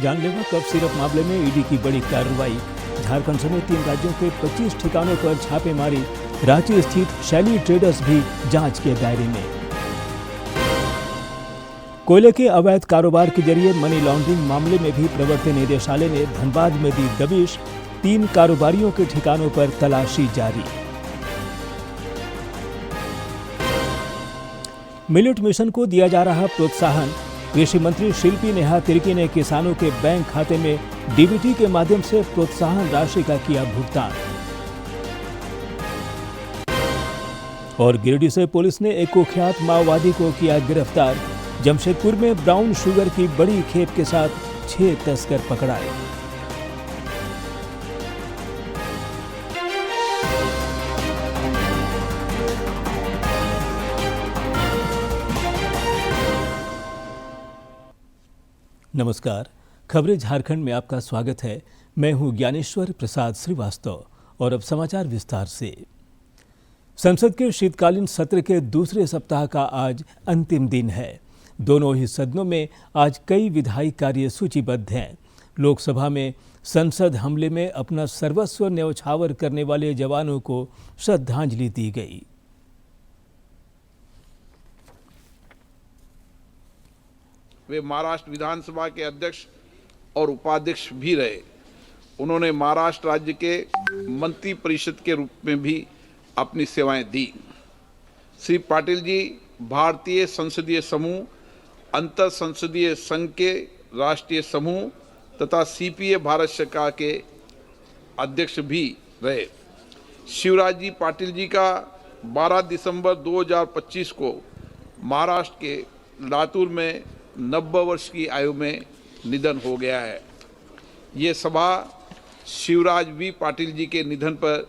जानलेवा cough syrup मामले में ईडी की बड़ी कार्रवाई। झारखंड समेत 3 राज्यों के 25 ठिकानों पर छापेमारी। रांची स्थित शैली ट्रेडर्स भी जांच के दायरे में। कोयले के अवैध कारोबार के जरिए मनी लॉन्ड्रिंग मामले में भी प्रवर्तन निदेशालय ने धनबाद में दी दबिश। 3 कारोबारियों के ठिकानों पर तलाशी जारी। मिलेट मिशन को दिया जा रहा प्रोत्साहन। कृषि मंत्री शिल्पी नेहा तिर्की ने किसानों के बैंक खाते में डीबीटी के माध्यम से प्रोत्साहन राशि का किया भुगतान। और गिरिडीह से पुलिस ने एक कुख्यात माओवादी को किया गिरफ्तार। जमशेदपुर में ब्राउन शुगर की बड़ी खेप के साथ 6 तस्कर पकड़ाए। नमस्कार, खबरें झारखंड में आपका स्वागत है। मैं हूं ज्ञानेश्वर प्रसाद श्रीवास्तव और अब समाचार विस्तार से। संसद के शीतकालीन सत्र के दूसरे सप्ताह का आज अंतिम दिन है। दोनों ही सदनों में आज कई विधायी कार्य सूचीबद्ध हैं। लोकसभा में संसद हमले में अपना सर्वस्व न्यौछावर करने वाले जवानों को श्रद्धांजलि दी गई। वे महाराष्ट्र विधानसभा के अध्यक्ष और उपाध्यक्ष भी रहे। उन्होंने महाराष्ट्र राज्य के मंत्री परिषद के रूप में भी अपनी सेवाएं दी। श्री पाटिल जी भारतीय संसदीय समूह, अंतर संसदीय संघ के राष्ट्रीय समूह तथा सीपीए भारत सरकार के अध्यक्ष भी रहे। शिवराज जी पाटिल जी का 12 दिसंबर 2025 को महाराष्ट्र के लातूर में 90 वर्ष की आयु में निधन हो गया है। ये सभा शिवराज वी पाटिल जी के निधन पर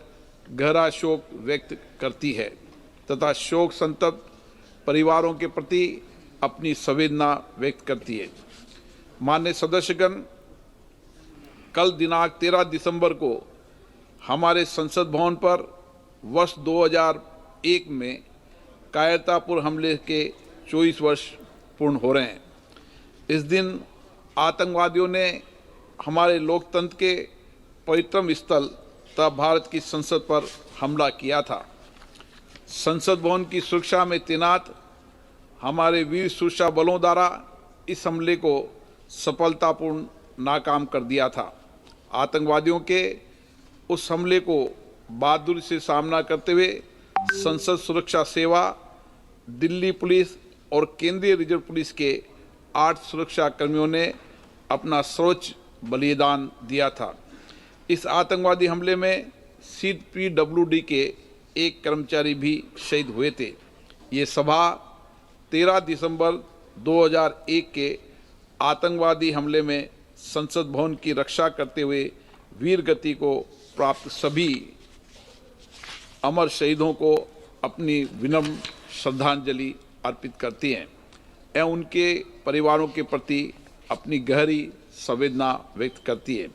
गहरा शोक व्यक्त करती है तथा शोक संतप्त परिवारों के प्रति अपनी संवेदना व्यक्त करती है। माननीय सदस्यगण, कल दिनांक 13 दिसंबर को हमारे संसद भवन पर वर्ष 2001 में कायरतापुर हमले के 24 वर्ष पूर्ण हो रहे हैं। इस दिन आतंकवादियों ने हमारे लोकतंत्र के पवित्रम स्थल तथा भारत की संसद पर हमला किया था। संसद भवन की सुरक्षा में तैनात हमारे वीर सुरक्षा बलों द्वारा इस हमले को सफलतापूर्ण नाकाम कर दिया था। आतंकवादियों के उस हमले को बहादुरी से सामना करते हुए संसद सुरक्षा सेवा, दिल्ली पुलिस और केंद्रीय रिजर्व पुलिस के 8 सुरक्षा कर्मियों ने अपना सर्वोच्च बलिदान दिया था। इस आतंकवादी हमले में सीपीडब्ल्यूडी के एक कर्मचारी भी शहीद हुए थे। ये सभा 13 दिसंबर 2001 के आतंकवादी हमले में संसद भवन की रक्षा करते हुए वीर गति को प्राप्त सभी अमर शहीदों को अपनी विनम्र श्रद्धांजलि अर्पित करती हैं एवं उनके परिवारों के प्रति अपनी गहरी संवेदना व्यक्त करती है।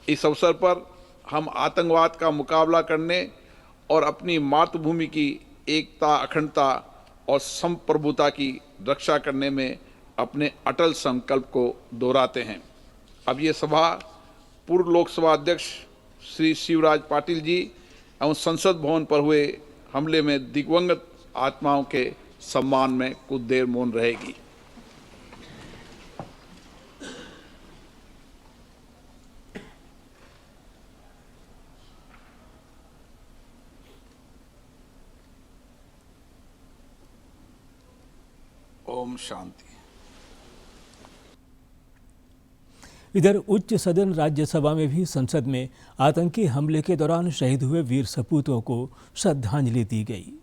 इस अवसर पर हम आतंकवाद का मुकाबला करने और अपनी मातृभूमि की एकता, अखंडता और संप्रभुता की रक्षा करने में अपने अटल संकल्प को दोहराते हैं। अब ये सभा पूर्व लोकसभा अध्यक्ष श्री शिवराज पाटिल जी एवं संसद भवन पर हुए हमले में दिवंगत आत्माओं के सम्मान में कुछ देर मौन रहेगी। ओम शांति। इधर उच्च सदन राज्यसभा में भी संसद में आतंकी हमले के दौरान शहीद हुए वीर सपूतों को श्रद्धांजलि दी गई।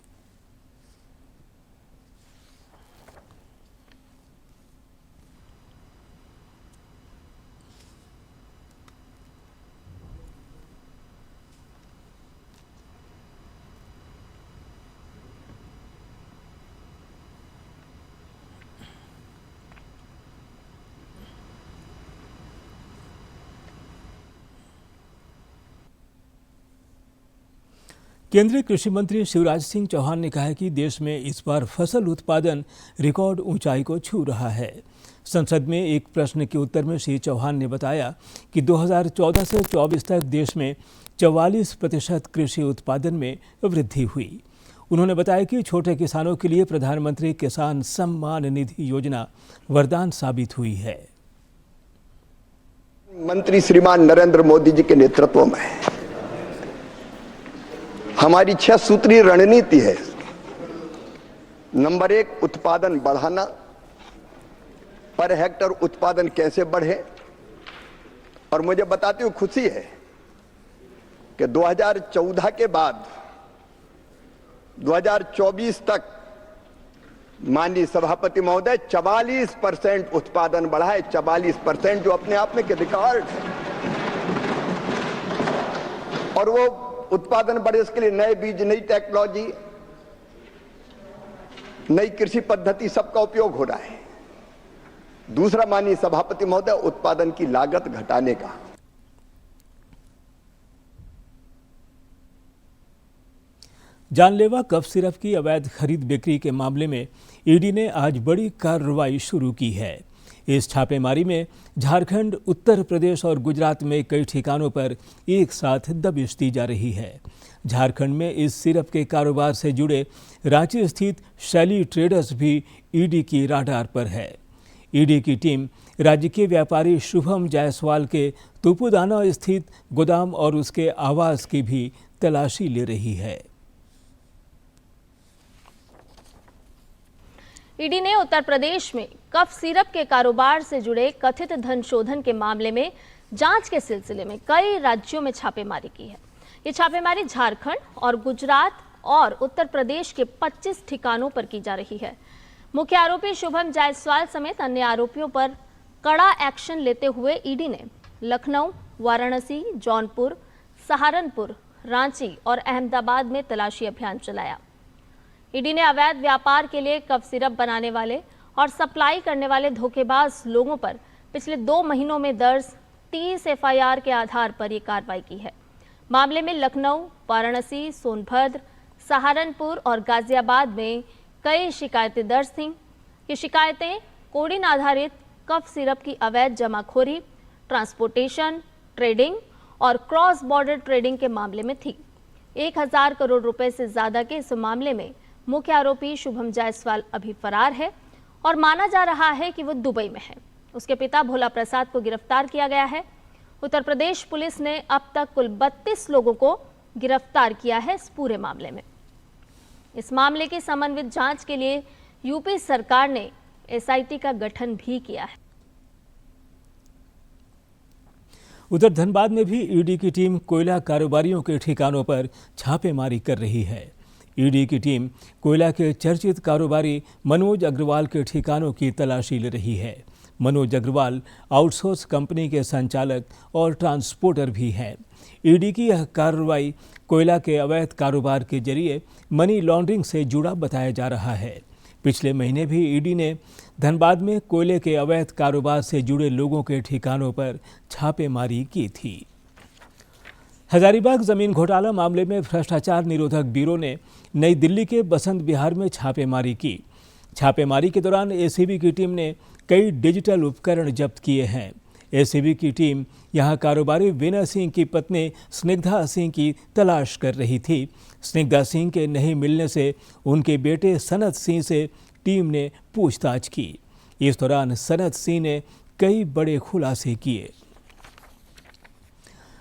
केंद्रीय कृषि मंत्री शिवराज सिंह चौहान ने कहा है कि देश में इस बार फसल उत्पादन रिकॉर्ड ऊंचाई को छू रहा है। संसद में एक प्रश्न के उत्तर में श्री चौहान ने बताया कि 2014 से 24 तक देश में 44% कृषि उत्पादन में वृद्धि हुई। उन्होंने बताया कि छोटे किसानों के लिए प्रधानमंत्री किसान सम्मान निधि योजना वरदान साबित हुई है। मंत्री श्रीमान नरेंद्र मोदी जी के नेतृत्व में हमारी 6 सूत्रीय रणनीति है। नंबर 1, उत्पादन बढ़ाना। पर हेक्टर उत्पादन कैसे बढ़े, और मुझे बताते हुए खुशी है कि 2014 के बाद 2024 तक माननीय सभापति महोदय 44% उत्पादन बढ़ा है। 44%, जो अपने आप में के रिकॉर्ड। और वो उत्पादन बढ़े, इसके लिए नए बीज, नई टेक्नोलॉजी, नई कृषि पद्धति, सबका उपयोग हो रहा है। दूसरा माननीय सभापति महोदय, उत्पादन की लागत घटाने का। जानलेवा कफ सिरप की अवैध खरीद बिक्री के मामले में ईडी ने आज बड़ी कार्रवाई शुरू की है। इस छापेमारी में झारखंड, उत्तर प्रदेश और गुजरात में कई ठिकानों पर एक साथ दबिश दी जा रही है। झारखंड में इस सिरप के कारोबार से जुड़े रांची स्थित शैली ट्रेडर्स भी ईडी की राडार पर है। ईडी की टीम राज्य के व्यापारी शुभम जायसवाल के तुपुदाना स्थित गोदाम और उसके आवास की भी तलाशी ले रही है। ईडी ने उत्तर प्रदेश में कफ सिरप के कारोबार से जुड़े कथित धन शोधन के मामले में जांच के सिलसिले में कई राज्यों में छापेमारी की है। ये छापेमारी झारखंड और गुजरात और उत्तर प्रदेश के 25 ठिकानों पर की जा रही है। मुख्य आरोपी शुभम जायसवाल समेत अन्य आरोपियों पर कड़ा एक्शन लेते हुए ईडी ने लखनऊ, वाराणसी, जौनपुर, सहारनपुर, रांची और अहमदाबाद में तलाशी अभियान चलाया। ईडी ने अवैध व्यापार के लिए कफ सिरप बनाने वाले और सप्लाई करने वाले धोखेबाज लोगों पर पिछले 2 महीनों में दर्ज 30 एफआईआर के आधार पर यह कार्रवाई की है। मामले में लखनऊ, वाराणसी, सोनभद्र, सहारनपुर और गाजियाबाद में कई शिकायतें दर्ज थीं। ये शिकायतें कोडिन आधारित कफ सिरप की अवैध जमाखोरी, ट्रांसपोर्टेशन, ट्रेडिंग और क्रॉस बॉर्डर ट्रेडिंग के मामले में थी। 1000 करोड़ रुपए से ज्यादा के इस मामले में मुख्य आरोपी शुभम जायसवाल अभी फरार है और माना जा रहा है कि वो दुबई में है। उसके पिता भोला प्रसाद को गिरफ्तार किया गया है। उत्तर प्रदेश पुलिस ने अब तक कुल 32 लोगों को गिरफ्तार किया है इस पूरे मामले में। इस मामले की समन्वित जांच के लिए यूपी सरकार ने एसआईटी का गठन भी किया है। उधर धनबाद में भी ईडी की टीम कोयला कारोबारियों के ठिकानों पर छापेमारी कर रही है। ईडी की टीम कोयला के चर्चित कारोबारी मनोज अग्रवाल के ठिकानों की तलाशी ले रही है। मनोज अग्रवाल आउटसोर्स कंपनी के संचालक और ट्रांसपोर्टर भी हैं। ईडी की यह कार्रवाई कोयला के अवैध कारोबार के जरिए मनी लॉन्ड्रिंग से जुड़ा बताया जा रहा है। पिछले महीने भी ईडी ने धनबाद में कोयले के अवैध कारोबार से जुड़े लोगों के ठिकानों पर छापेमारी की थी। हजारीबाग जमीन घोटाला मामले में भ्रष्टाचार निरोधक ब्यूरो ने नई दिल्ली के बसंत विहार में छापेमारी की। छापेमारी के दौरान एसीबी की टीम ने कई डिजिटल उपकरण जब्त किए हैं। एसीबी की टीम यहां कारोबारी विनय सिंह की पत्नी स्निग्धा सिंह की तलाश कर रही थी। स्निग्धा सिंह के नहीं मिलने से उनके बेटे सनत सिंह से टीम ने पूछताछ की। इस दौरान सनत सिंह ने कई बड़े खुलासे किए।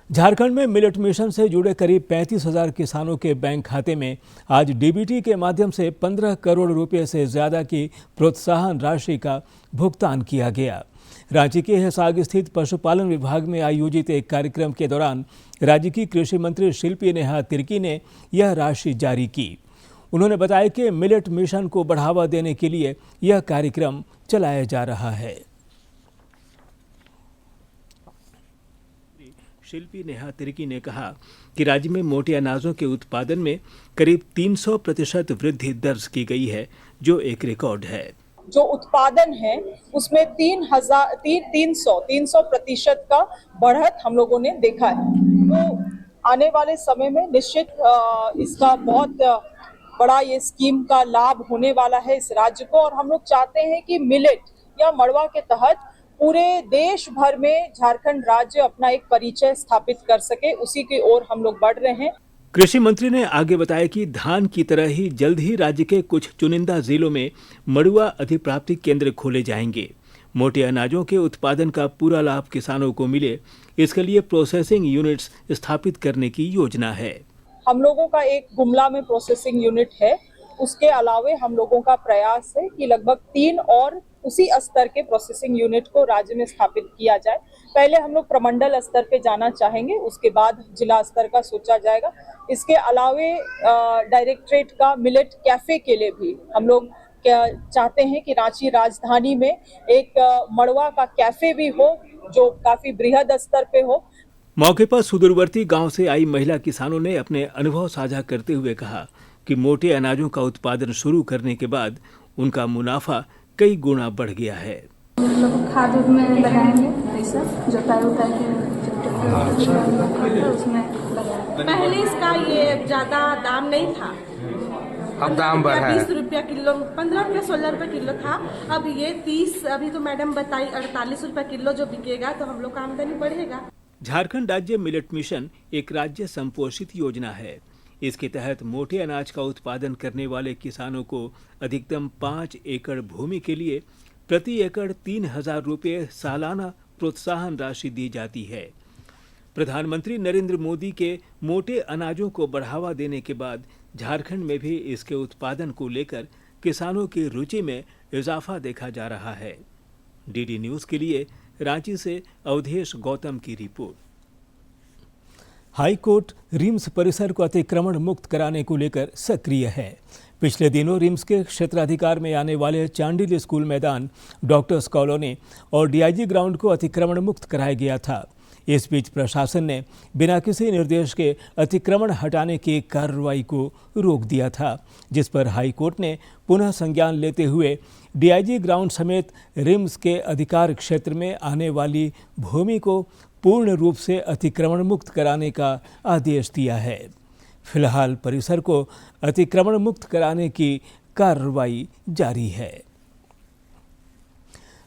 झारखंड में मिलेट मिशन से जुड़े करीब 35,000 किसानों के बैंक खाते में आज डीबीटी के माध्यम से 15 करोड़ रुपए से ज्यादा की प्रोत्साहन राशि का भुगतान किया गया। रांची के हिसार स्थित पशुपालन विभाग में आयोजित एक कार्यक्रम के दौरान राज्य की कृषि मंत्री शिल्पी नेहा तिर्की ने यह राशि जारी की। उन्होंने बताया कि मिलेट मिशन को बढ़ावा देने के लिए यह कार्यक्रम चलाया जा रहा है। शिल्पी नेहा तिर्की ने कहा कि राज्य में मोटे अनाजों के उत्पादन में करीब 300% वृद्धि दर्ज की गई है, जो एक रिकॉर्ड है। जो उत्पादन है उसमें 300% का बढ़त हम लोगों ने देखा है। तो आने वाले समय में निश्चित इसका बहुत बड़ा ये स्कीम का लाभ होने वाला है इस राज्य को। और हम लोग चाहते हैं कि मिलेट या मड़वा के तहत पूरे देश भर में झारखंड राज्य अपना एक परिचय स्थापित कर सके, उसी की ओर हम लोग बढ़ रहे हैं। कृषि मंत्री ने आगे बताया कि धान की तरह ही जल्द ही राज्य के कुछ चुनिंदा जिलों में मड़ुआ अधिप्राप्ति केंद्र खोले जाएंगे। मोटे अनाजों के उत्पादन का पूरा लाभ किसानों को मिले, इसके लिए प्रोसेसिंग यूनिट्स स्थापित करने की योजना है। हम लोगों का एक गुमला में प्रोसेसिंग यूनिट है, उसके अलावे हम लोगों का प्रयास है कि लगभग 3 और उसी स्तर के प्रोसेसिंग यूनिट को राज्य में स्थापित किया जाए। पहले हम लोग प्रमंडल स्तर पे जाना चाहेंगे, उसके बाद जिला स्तर का सोचा जाएगा। इसके अलावे डायरेक्टरेट का मिलेट कैफे के लिए भी हम लोग चाहते हैं कि रांची राजधानी में एक मड़वा का कैफे भी हो जो काफी बृहद स्तर पे हो। मौके पर सुदूरवर्ती गांव से आई महिला किसानों ने अपने अनुभव साझा करते हुए कहा कि मोटे अनाजों का उत्पादन शुरू करने के बाद उनका मुनाफा कई गुना बढ़ गया है। खाद में लगाएंगे, जोताई उसमें पहले इसका ये ज्यादा दाम नहीं था, अब दाम बढ़ा है। 20 रुपया किलो, 15 रुपया 16 रुपया किलो था। अब ये 30, अभी तो मैडम बताई 48 रुपया किलो जो बिकेगा, तो हम लोग का आमदनी बढ़ेगा। झारखंड राज्य मिलेट मिशन एक राज्य संपोषित योजना है। इसके तहत मोटे अनाज का उत्पादन करने वाले किसानों को अधिकतम 5 एकड़ भूमि के लिए प्रति एकड़ 3,000 रुपये सालाना प्रोत्साहन राशि दी जाती है। प्रधानमंत्री नरेंद्र मोदी के मोटे अनाजों को बढ़ावा देने के बाद झारखंड में भी इसके उत्पादन को लेकर किसानों की रुचि में इजाफा देखा जा रहा है। डीडी न्यूज के लिए रांची से अवधेश गौतम की रिपोर्ट। हाई कोर्ट रिम्स परिसर को अतिक्रमण मुक्त कराने को लेकर सक्रिय है। पिछले दिनों रिम्स के क्षेत्राधिकार में आने वाले चांडिल स्कूल मैदान, डॉक्टर्स कॉलोनी और डीआईजी ग्राउंड को अतिक्रमण मुक्त कराया गया था। इस बीच प्रशासन ने बिना किसी निर्देश के अतिक्रमण हटाने की कार्रवाई को रोक दिया था, जिस पर हाई कोर्ट ने पुनः संज्ञान लेते हुए डीआईजी ग्राउंड समेत रिम्स के अधिकार क्षेत्र में आने वाली भूमि को पूर्ण रूप से अतिक्रमण मुक्त कराने का आदेश दिया है। फिलहाल परिसर को अतिक्रमण मुक्त कराने की कार्रवाई जारी है।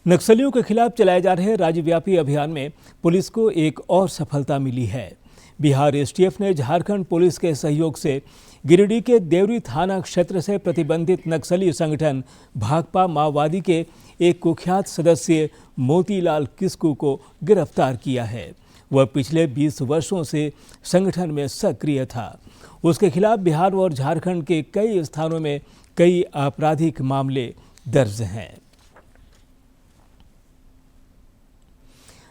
नक्सलियों के खिलाफ चलाए जा रहे राज्यव्यापी अभियान में पुलिस को एक और सफलता मिली है। बिहार एसटीएफ ने झारखंड पुलिस के सहयोग से गिरिडीह के देवरी थाना क्षेत्र से प्रतिबंधित नक्सली संगठन भाकपा माओवादी के एक कुख्यात सदस्य मोतीलाल किस्कू को गिरफ्तार किया है। वह पिछले 20 वर्षों से संगठन में सक्रिय था। उसके खिलाफ बिहार और झारखंड के कई स्थानों में कई आपराधिक मामले दर्ज हैं।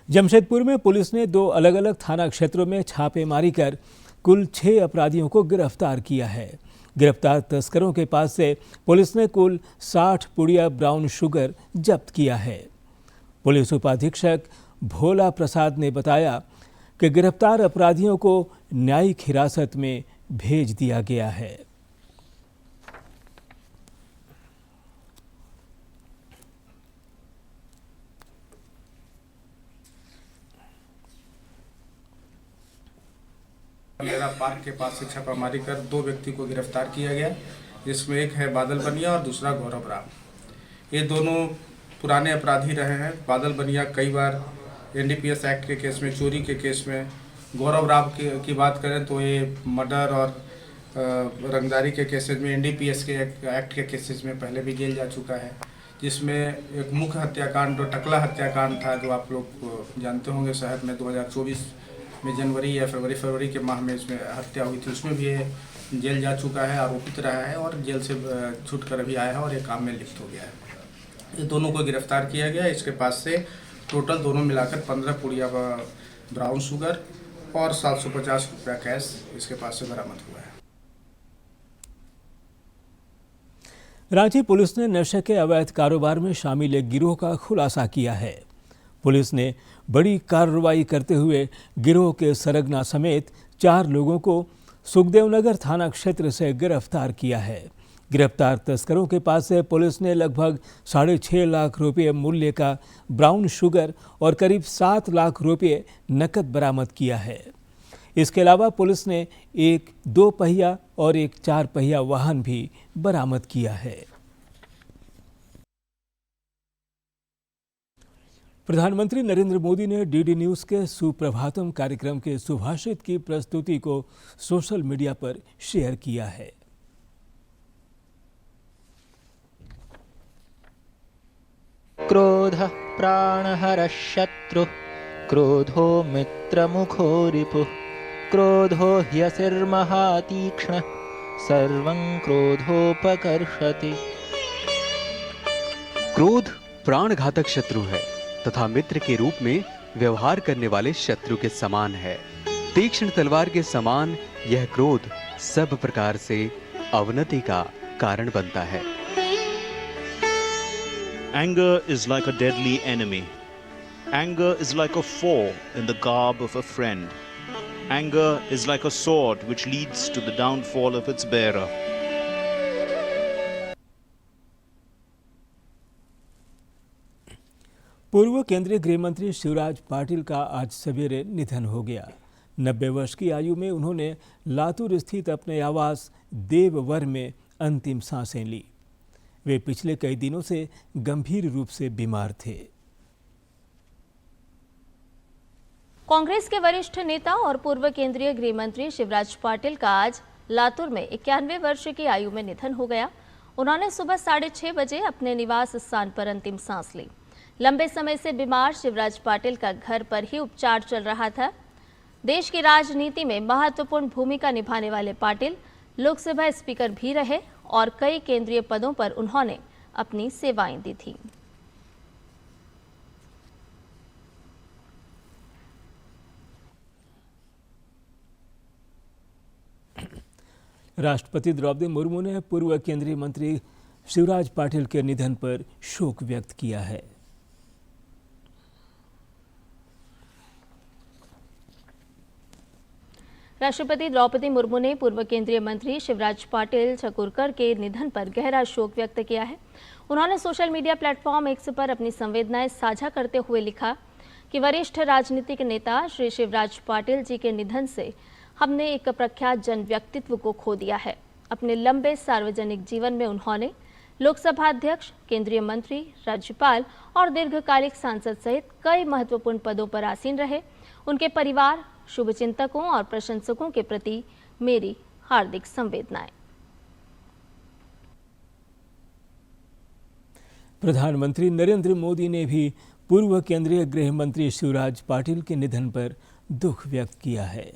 जमशेदपुर में पुलिस ने 2 अलग अलग थाना क्षेत्रों में छापेमारी कर कुल 6 अपराधियों को गिरफ्तार किया है। गिरफ्तार तस्करों के पास से पुलिस ने कुल 60 पुड़िया ब्राउन शुगर जब्त किया है। पुलिस उपाधीक्षक भोला प्रसाद ने बताया कि गिरफ्तार अपराधियों को न्यायिक हिरासत में भेज दिया गया है। मेरा पार्क के पास से छापामारी कर 2 व्यक्ति को गिरफ्तार किया गया, जिसमें एक है बादल बनिया और दूसरा गौरव राम। ये दोनों पुराने अपराधी रहे हैं। बादल बनिया कई बार एनडीपीएस एक्ट के केस में, चोरी के केस में, गौरव राम की बात करें तो ये मर्डर और रंगदारी के केसेस में, एनडीपीएस के एक्ट के केसेस में पहले भी जेल जा चुका है। जिसमें एक मुख्य हत्याकांड जो टकला हत्याकांड था, जो आप लोग जानते होंगे, शहर में 2024 में जनवरी या फरवरी के माह में इसमें हत्या हुई थी। उसमें भी ये जेल जा चुका है, आरोपित रहा है और जेल से छूट कर अभी आया है और ये काम में लिप्त हो गया है। ये दोनों को गिरफ्तार किया गया। इसके पास से टोटल दोनों मिलाकर 15 पुड़िया ब्राउन शुगर और 750 रुपया कैश इसके पास से बरामद हुआ है। रांची पुलिस ने नशे के अवैध कारोबार में शामिल एक गिरोह का खुलासा किया है। पुलिस ने बड़ी कार्रवाई करते हुए गिरोह के सरगना समेत 4 लोगों को सुखदेवनगर थाना क्षेत्र से गिरफ्तार किया है। गिरफ्तार तस्करों के पास से पुलिस ने लगभग 6.5 लाख रुपये मूल्य का ब्राउन शुगर और करीब 7 लाख रुपये नकद बरामद किया है। इसके अलावा पुलिस ने एक 2 पहिया और एक 4 पहिया वाहन भी बरामद किया है। प्रधानमंत्री नरेंद्र मोदी ने डीडी न्यूज के सुप्रभातम कार्यक्रम के सुभाषित की प्रस्तुति को सोशल मीडिया पर शेयर किया है। क्रोधः प्राणहरः शत्रुः क्रोधो मित्रमुखो रिपुः क्रोधो ह्यसिर्महातीक्ष्णः सर्वं क्रोधोपकर्षति। क्रोध प्राणघातक शत्रु है तथा मित्र के रूप में व्यवहार करने वाले शत्रु के समान है। तीक्ष्ण तलवार के समान यह क्रोध सब प्रकार से अवनति का कारण बनता है। Anger is like a deadly enemy. Anger is like a foe in the garb of a friend. Anger is like a sword which leads to the downfall of its bearer. पूर्व केंद्रीय गृह मंत्री शिवराज पाटिल का आज सवेरे निधन हो गया। 90 वर्ष की आयु में उन्होंने लातूर स्थित अपने आवास देववर में अंतिम सांसें ली। वे पिछले कई दिनों से गंभीर रूप से बीमार थे। कांग्रेस के वरिष्ठ नेता और पूर्व केंद्रीय गृह मंत्री शिवराज पाटिल का आज लातूर में 91 वर्ष की आयु में निधन हो गया। उन्होंने सुबह 6:30 बजे अपने निवास स्थान पर अंतिम सांस ली। लंबे समय से बीमार शिवराज पाटिल का घर पर ही उपचार चल रहा था। देश की राजनीति में महत्वपूर्ण भूमिका निभाने वाले पाटिल लोकसभा स्पीकर भी रहे और कई केंद्रीय पदों पर उन्होंने अपनी सेवाएं दी थी। राष्ट्रपति द्रौपदी मुर्मू ने पूर्व केंद्रीय मंत्री शिवराज पाटिल के निधन पर शोक व्यक्त किया है। राष्ट्रपति द्रौपदी मुर्मू ने पूर्व केंद्रीय मंत्री शिवराज पाटिल छकुरकर के निधन पर गहरा शोक व्यक्त किया है। उन्होंने सोशल मीडिया प्लेटफॉर्म एक्स पर अपनी संवेदनाएं साझा करते हुए लिखा कि वरिष्ठ राजनीतिक नेता श्री शिवराज पाटिल जी के निधन से हमने एक प्रख्यात जन व्यक्तित्व को खो दिया है। अपने लंबे सार्वजनिक जीवन में उन्होंने लोकसभा अध्यक्ष, केंद्रीय मंत्री, राज्यपाल और दीर्घकालिक सांसद सहित कई महत्वपूर्ण पदों पर आसीन रहे। उनके परिवार, शुभचिंतकों और प्रशंसकों के प्रति मेरी हार्दिक संवेदनाएं। प्रधानमंत्री नरेंद्र मोदी ने भी पूर्व केंद्रीय गृह मंत्री शिवराज पाटिल के निधन पर दुख व्यक्त किया है।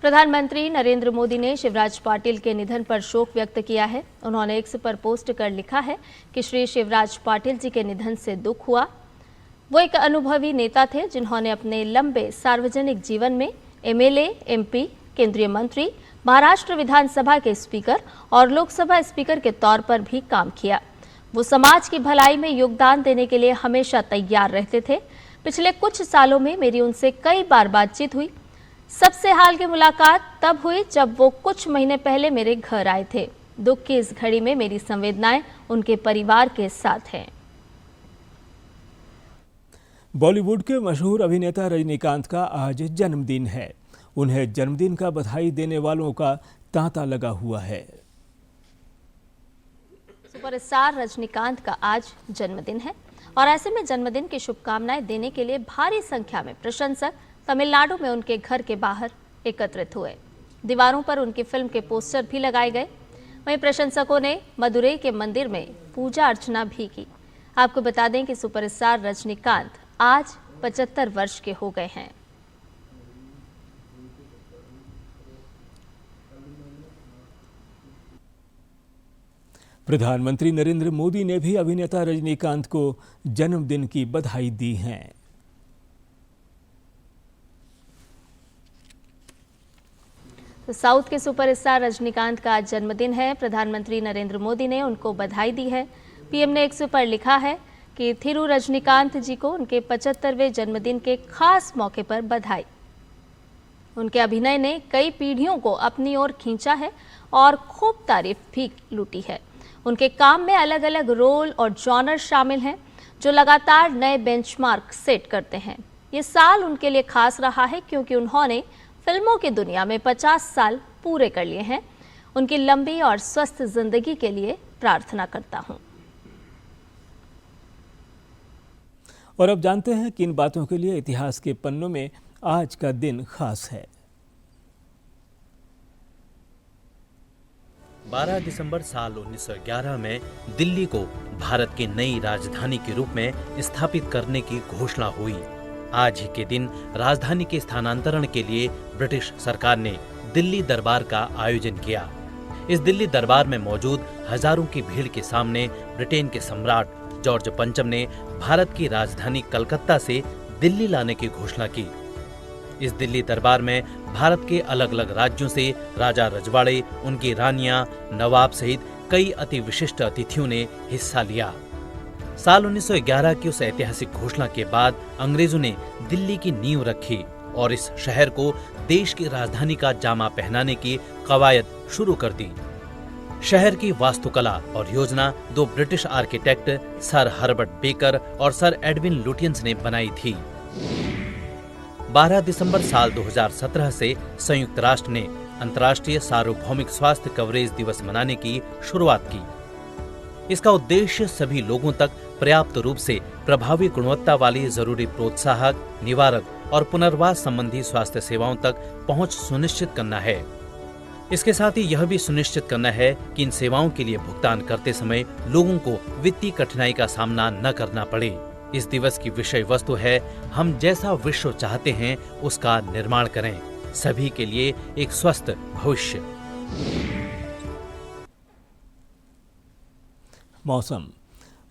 प्रधानमंत्री नरेंद्र मोदी ने शिवराज पाटिल के निधन पर शोक व्यक्त किया है। उन्होंने एक्स पर पोस्ट कर लिखा है कि श्री शिवराज पाटिल जी के निधन से दुख हुआ। वो एक अनुभवी नेता थे जिन्होंने अपने लंबे सार्वजनिक जीवन में एमएलए, एमपी, केंद्रीय मंत्री, महाराष्ट्र विधानसभा के स्पीकर और लोकसभा स्पीकर के तौर पर भी काम किया। वो समाज की भलाई में योगदान देने के लिए हमेशा तैयार रहते थे। पिछले कुछ सालों में मेरी उनसे कई बार बातचीत हुई। सबसे हाल की मुलाकात तब हुई जब वो कुछ महीने पहले मेरे घर आए थे। दुख की इस घड़ी में मेरी संवेदनाएं उनके परिवार के साथ हैं। बॉलीवुड के मशहूर अभिनेता रजनीकांत का आज जन्मदिन है। उन्हें जन्मदिन का बधाई देने वालों का तांता लगा हुआ है। सुपरस्टार रजनीकांत का आज जन्मदिन है और ऐसे में जन्मदिन की शुभकामनाएं देने के लिए भारी संख्या में प्रशंसक तमिलनाडु में उनके घर के बाहर एकत्रित हुए। दीवारों पर उनकी फिल्म के पोस्टर भी लगाए गए। वहीं प्रशंसकों ने मदुरई के मंदिर में पूजा अर्चना भी की। आपको बता दें कि सुपरस्टार रजनीकांत आज 75 वर्ष के हो गए हैं। प्रधानमंत्री नरेंद्र मोदी ने भी अभिनेता रजनीकांत को जन्मदिन की बधाई दी है। तो साउथ के सुपरस्टार रजनीकांत का आज जन्मदिन है। प्रधानमंत्री नरेंद्र मोदी ने उनको बधाई दी है। पीएम ने एक्स पर लिखा है कि थिरू रजनीकांत जी को उनके 75वें जन्मदिन के खास मौके पर बधाई। उनके अभिनय ने कई पीढ़ियों को अपनी ओर खींचा है और खूब तारीफ भी लूटी है। उनके काम में अलग अलग रोल और जॉनर शामिल हैं। जो लगातार नए बेंचमार्क सेट करते हैं। ये साल उनके लिए खास रहा है क्योंकि उन्होंने फिल्मों की दुनिया में 50 साल पूरे कर लिए हैं। उनकी लंबी और स्वस्थ जिंदगी के लिए प्रार्थना करता हूं। और अब जानते हैं किन बातों के लिए इतिहास के पन्नों में आज का दिन खास है। 12 दिसंबर साल 1911 में दिल्ली को भारत की नई राजधानी के रूप में स्थापित करने की घोषणा हुई। आज ही के दिन राजधानी के स्थानांतरण के लिए ब्रिटिश सरकार ने दिल्ली दरबार का आयोजन किया। इस दिल्ली दरबार में मौजूद हजारों की भीड़ के सामने ब्रिटेन के सम्राट जॉर्ज पंचम ने भारत की राजधानी कलकत्ता से दिल्ली लाने की घोषणा की। इस दिल्ली दरबार में भारत के अलग अलग राज्यों से राजा रजवाड़े, उनकी रानियां, नवाब सहित कई अति विशिष्ट अतिथियों ने हिस्सा लिया। साल 1911 की उस ऐतिहासिक घोषणा के बाद अंग्रेजों ने दिल्ली की नींव रखी और इस शहर को देश की राजधानी का जामा पहनाने की कवायद शुरू कर दी। शहर की वास्तुकला और योजना दो British architect sir Herbert baker और सर एडविन लुटियंस ने बनाई थी। 12 दिसंबर साल 2017 से संयुक्त राष्ट्र ने अंतर्राष्ट्रीय सार्वभौमिक स्वास्थ्य कवरेज दिवस मनाने की शुरुआत की। इसका उद्देश्य सभी लोगों तक पर्याप्त रूप से प्रभावी गुणवत्ता वाली जरूरी प्रोत्साहक, निवारक और पुनर्वास संबंधी स्वास्थ्य सेवाओं तक पहुंच सुनिश्चित करना है। इसके साथ ही यह भी सुनिश्चित करना है कि इन सेवाओं के लिए भुगतान करते समय लोगों को वित्तीय कठिनाई का सामना न करना पड़े। इस दिवस की विषय वस्तु है, हम जैसा विश्व चाहते हैं उसका निर्माण करें, सभी के लिए एक स्वस्थ भविष्य। मौसम।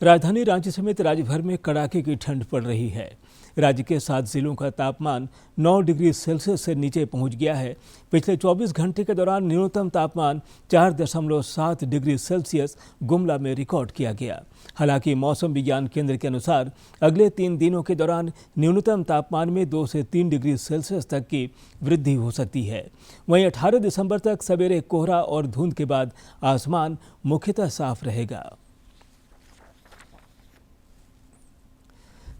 राजधानी रांची समेत राज्य भर में कड़ाके की ठंड पड़ रही है। राज्य के 7 जिलों का तापमान 9 डिग्री सेल्सियस से नीचे पहुंच गया है। पिछले 24 घंटे के दौरान न्यूनतम तापमान 4.7 डिग्री सेल्सियस गुमला में रिकॉर्ड किया गया। हालांकि मौसम विज्ञान केंद्र के अनुसार अगले 3 दिनों के दौरान न्यूनतम तापमान में 2 से 3 डिग्री सेल्सियस तक की वृद्धि हो सकती है। वहीं 18 दिसंबर तक सवेरे कोहरा और धुंध के बाद आसमान मुख्यतः साफ रहेगा।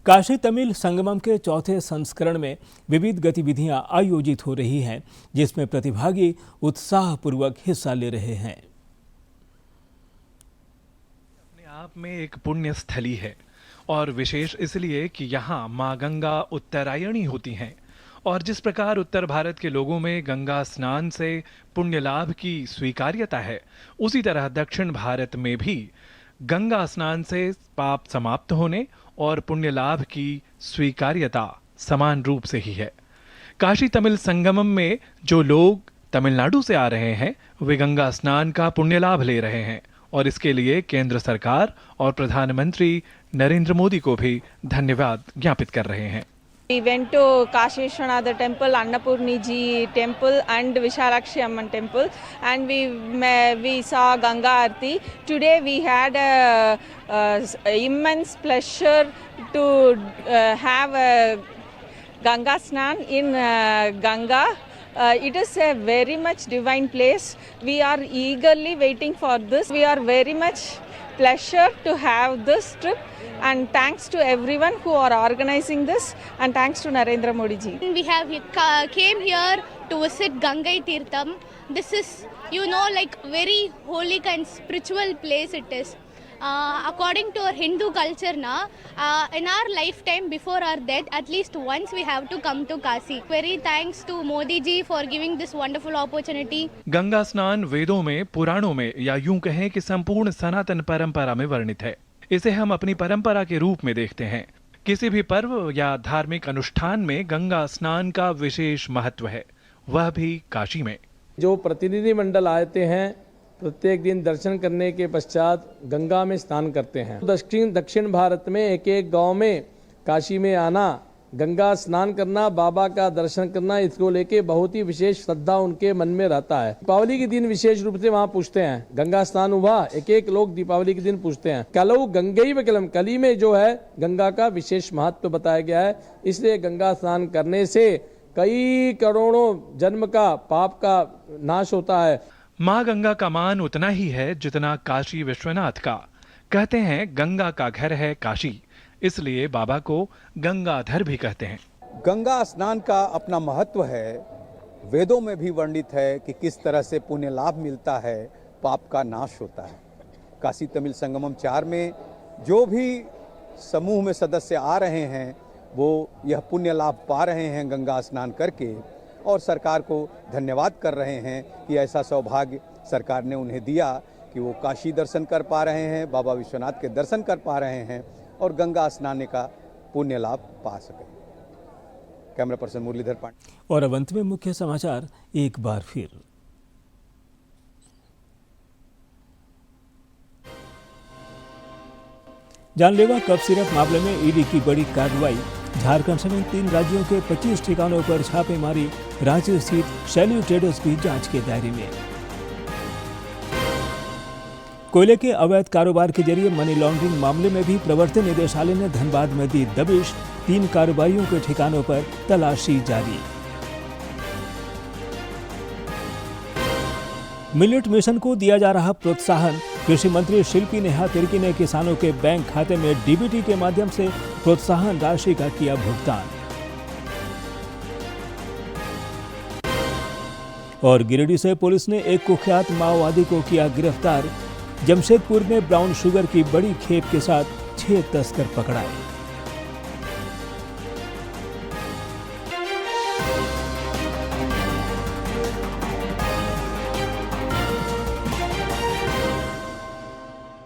काशी तमिल संगमम के चौथे संस्करण में विविध गतिविधियां आयोजित हो रही हैं, जिसमें प्रतिभागी उत्साहपूर्वक हिस्सा ले रहे हैं। अपने आप में एक पुण्य स्थली है और विशेष इसलिए कि यहाँ माँ गंगा उत्तरायणी होती हैं और जिस प्रकार उत्तर भारत के लोगों में गंगा स्नान से पुण्य लाभ की स्वीकार्यता है, उसी तरह दक्षिण भारत में भी गंगा स्नान से पाप समाप्त होने और पुण्य लाभ की स्वीकार्यता समान रूप से ही है। काशी तमिल संगमम में जो लोग तमिलनाडु से आ रहे हैं वे गंगा स्नान का पुण्य लाभ ले रहे हैं और इसके लिए केंद्र सरकार और प्रधानमंत्री नरेंद्र मोदी को भी धन्यवाद ज्ञापित कर रहे हैं। We went to Kashi Vishwanath temple, Annapurni Ji temple and Vishalakshi Amman temple, and we saw Ganga Aarti. Today we had a immense pleasure to have a Ganga Snan in Ganga. It is a very much divine place. We are eagerly waiting for this. We are very much pleasure to have this trip. And thanks to everyone who are organizing this, and thanks to Narendra Modi ji. We have came here to visit Gangai Tirtham. This is, like very holy and spiritual place it is. According to our Hindu culture, in our lifetime before our death, at least once we have to come to Kashi. Very thanks to Modi ji for giving this wonderful opportunity. Ganga स्नान वेदों में, पुराणों में या यूं कहें कि संपूर्ण सनातन परंपरा में वर्णित है। इसे हम अपनी परंपरा के रूप में देखते हैं। किसी भी पर्व या धार्मिक अनुष्ठान में गंगा स्नान का विशेष महत्व है, वह भी काशी में। जो प्रतिनिधि मंडल आते हैं प्रत्येक दिन दर्शन करने के पश्चात गंगा में स्नान करते हैं। दक्षिण भारत में एक एक गांव में काशी में आना, गंगा स्नान करना, बाबा का दर्शन करना, इसको लेके बहुत ही विशेष श्रद्धा उनके मन में रहता है। दीपावली के दिन विशेष रूप से वहाँ पूछते हैं, गंगा स्नान हुआ, एक एक लोग दीपावली के दिन पूछते हैं। कलऊ गंगैव कलम, कली में जो है गंगा का विशेष महत्व बताया गया है, इसलिए गंगा स्नान करने से कई करोड़ों जन्म का पाप का नाश होता है। माँ गंगा का मान उतना ही है जितना काशी विश्वनाथ का। कहते हैं गंगा का घर है काशी, इसलिए बाबा को गंगाधर भी कहते हैं। गंगा स्नान का अपना महत्व है। वेदों में भी वर्णित है कि किस तरह से पुण्य लाभ मिलता है, पाप का नाश होता है। काशी तमिल संगमम 4 में जो भी समूह में सदस्य आ रहे हैं वो यह पुण्य लाभ पा रहे हैं गंगा स्नान करके, और सरकार को धन्यवाद कर रहे हैं कि ऐसा सौभाग्य सरकार ने उन्हें दिया कि वो काशी दर्शन कर पा रहे हैं, बाबा विश्वनाथ के दर्शन कर पा रहे हैं और गंगा स्नान का पुण्य लाभ पा सके। Camera person Murlidhar Pandey. और अब अंत में मुख्य समाचार एक बार फिर। जानलेवा कफ सिरप मामले में ईडी की बड़ी कार्रवाई। झारखंड समेत 3 राज्यों के 25 ठिकानों पर छापेमारी। रांची स्थित शैल्यू ट्रेडर्स भी जांच के दायरे में। कोयले के अवैध कारोबार के जरिए मनी लॉन्ड्रिंग मामले में भी प्रवर्तन निदेशालय ने धनबाद में दी दबिश। 3 कारोबारियों के ठिकानों पर तलाशी जारी। मिलेट मिशन को दिया जा रहा प्रोत्साहन। कृषि मंत्री शिल्पी नेहा तिर्की ने किसानों के बैंक खाते में डीबीटी के माध्यम से प्रोत्साहन राशि का किया भुगतान। और गिरिडीह से पुलिस ने एक कुख्यात माओवादी को किया गिरफ्तार। जमशेदपुर में ब्राउन शुगर की बड़ी खेप के साथ 6 तस्कर पकड़ाए।